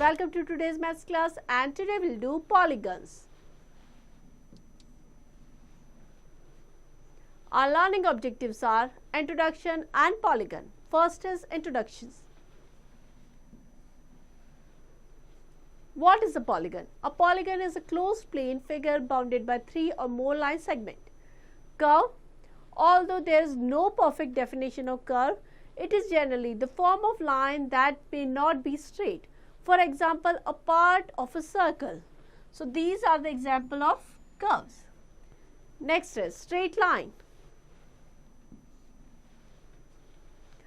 Welcome to today's maths class, and today we'll do polygons. Our learning objectives are introduction and polygon. First is introductions. What is a polygon? A polygon is a closed plane figure bounded by three or more line segments. Curve. Although there is no perfect definition of curve, it is generally the form of line that may not be straight. For example, a part of a circle. So these are the example of curves. Next is straight line.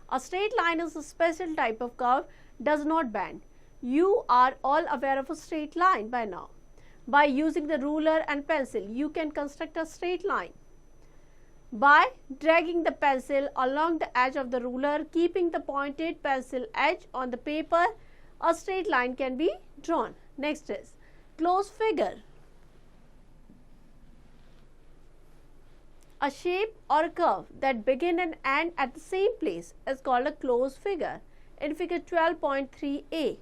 A straight line is a special type of curve, does not bend. You are all aware of a straight line by now. By using the ruler and pencil, you can construct a straight line. By dragging the pencil along the edge of the ruler, keeping the pointed pencil edge on the paper, a straight line can be drawn. Next is closed figure. A shape or a curve that begin and end at the same place is called a closed figure. In figure 12.3a,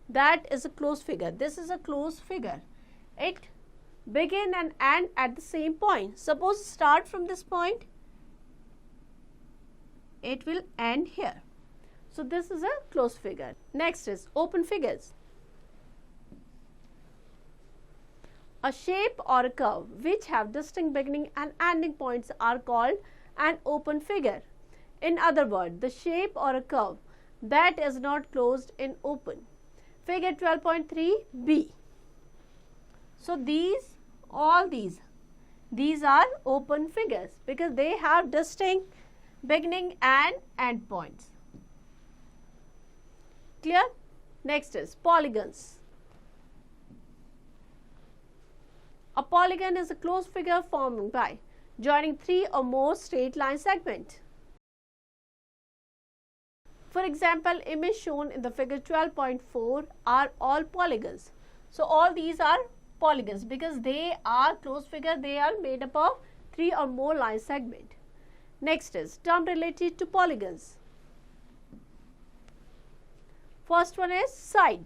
that is a closed figure. This is a closed figure. It begin and end at the same point. Suppose start from this point, it will end here. So this is a closed figure. Next is open figures. A shape or a curve which have distinct beginning and ending points are called an open figure. In other words, the shape or a curve that is not closed in open. Figure 12.3b. So all these are open figures because they have distinct beginning and end points. Clear? Next is polygons. A polygon is a closed figure formed by joining three or more straight line segments. For example, image shown in the figure 12.4 are all polygons. So all these are polygons because they are closed figure, they are made up of three or more line segment. Next is term related to polygons. First one is side.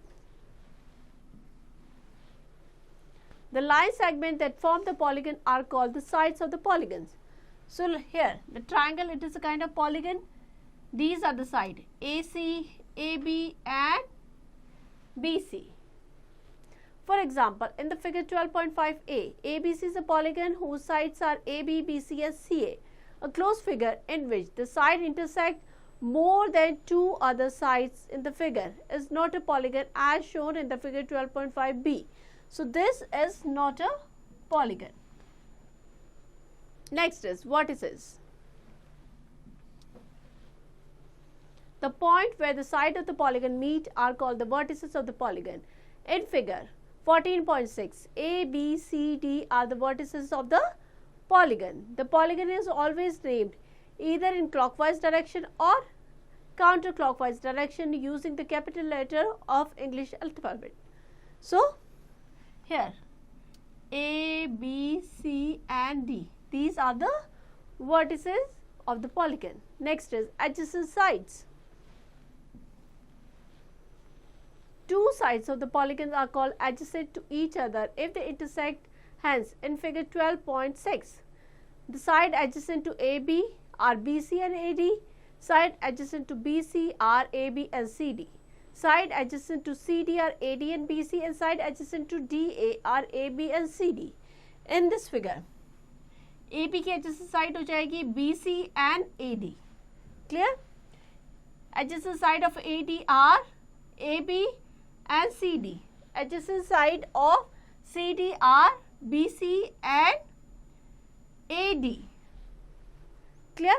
The line segment that form the polygon are called the sides of the polygons. So here the triangle, it is a kind of polygon. These are the side AC, AB and BC. For example, in the figure 12.5a, ABC is a polygon whose sides are AB, BC and CA. A closed figure in which the side intersect more than two other sides in the figure is not a polygon as shown in the figure 12.5b. So this is not a polygon. Next is vertices. The point where the side of the polygon meet are called the vertices of the polygon. In figure 14.6, A, B, C, D are the vertices of the polygon. The polygon is always named either in clockwise direction or counterclockwise direction using the capital letter of English alphabet. So here A, B, C and D, these are the vertices of the polygon. Next is adjacent sides. Two sides of the polygon are called adjacent to each other if they intersect. Hence, in figure 12.6, the side adjacent to AB are BC and AD, side adjacent to BC are AB and CD, side adjacent to CD are AD and BC, and side adjacent to DA are AB and CD. In this figure, AB की adjacent side हो जाएगी BC and AD. Clear? Adjacent side of AD are AB and CD. Adjacent side of CD are BC and AD. Clear?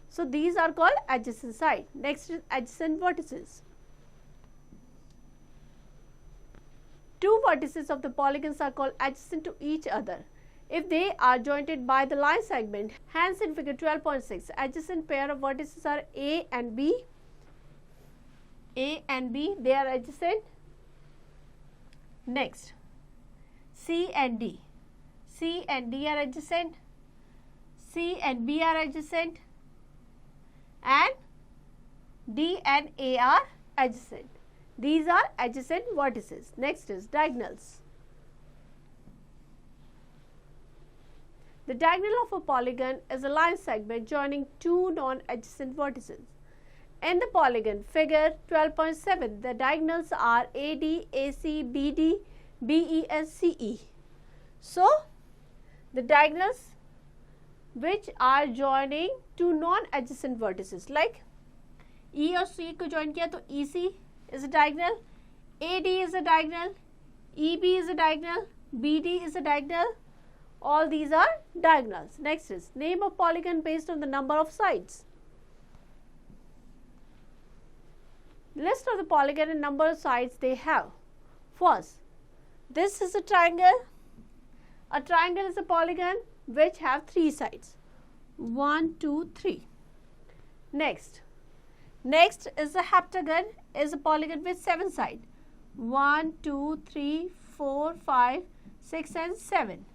So these are called adjacent side. Next is adjacent vertices. Two vertices of the polygons are called adjacent to each other if they are jointed by the line segment. Hence, in figure 12.6, adjacent pair of vertices are A and B. A and B, they are adjacent. Next, C and D. C and D are adjacent. C and B are adjacent. And D and A are adjacent. These are adjacent vertices. Next is diagonals. The diagonal of a polygon is a line segment joining two non-adjacent vertices. In the polygon figure 12.7, the diagonals are AD, AC, BD, BE and CE. So, the diagonals which are joining two non-adjacent vertices like E और C को join किया तो EC is a diagonal, AD is a diagonal, EB is a diagonal, BD is a diagonal. All these are diagonals. Next is name of polygon based on the number of sides. List of the polygon and number of sides they have. First, this is a triangle. A triangle is a polygon which have 3 sides. 1, 2, 3. Next is a heptagon, is a polygon with 7 sides. 1, 2, 3, 4, 5, 6 and 7.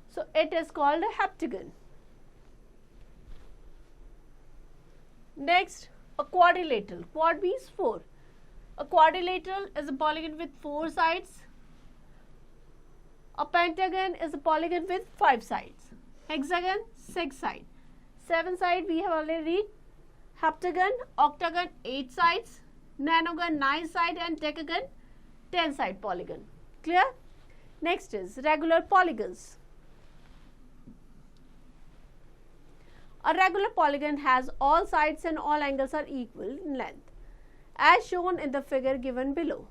So, it is called a heptagon. Next, a quadrilateral. Quad means 4. A quadrilateral is a polygon with 4 sides. A pentagon is a polygon with 5 sides. Hexagon, 6 sides. 7 sides we have already read. Heptagon, octagon, 8 sides. Nonagon, 9 sides and decagon, 10 side polygon. Clear? Next is regular polygons. A regular polygon has all sides and all angles are equal in length, as shown in the figure given below.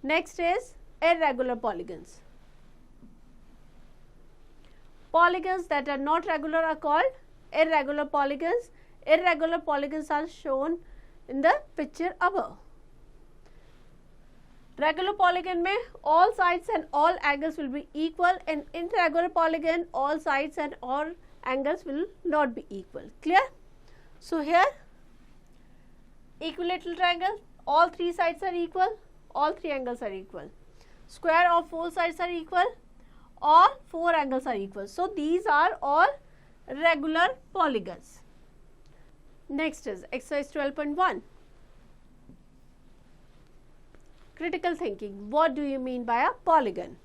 Next is irregular polygons. Polygons that are not regular are called irregular polygons. Irregular polygons are shown in the picture above. Regular polygon में all sides and all angles will be equal. In irregular polygon, all sides and all angles will not be equal. Clear? So here equilateral triangle, all 3 sides are equal, all 3 angles are equal. Square of 4 sides are equal, all 4 angles are equal. So these are all regular polygons. Next is exercise 12.1. Critical thinking. What do you mean by a polygon?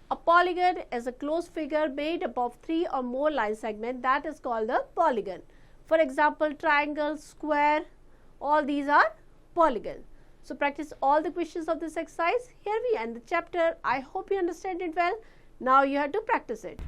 A polygon is a closed figure made up of 3 or more line segments that is called a polygon. For example, triangle, square, all these are polygons. So practice all the questions of this exercise. Here we end the chapter. I hope you understand it well. Now you have to practice it.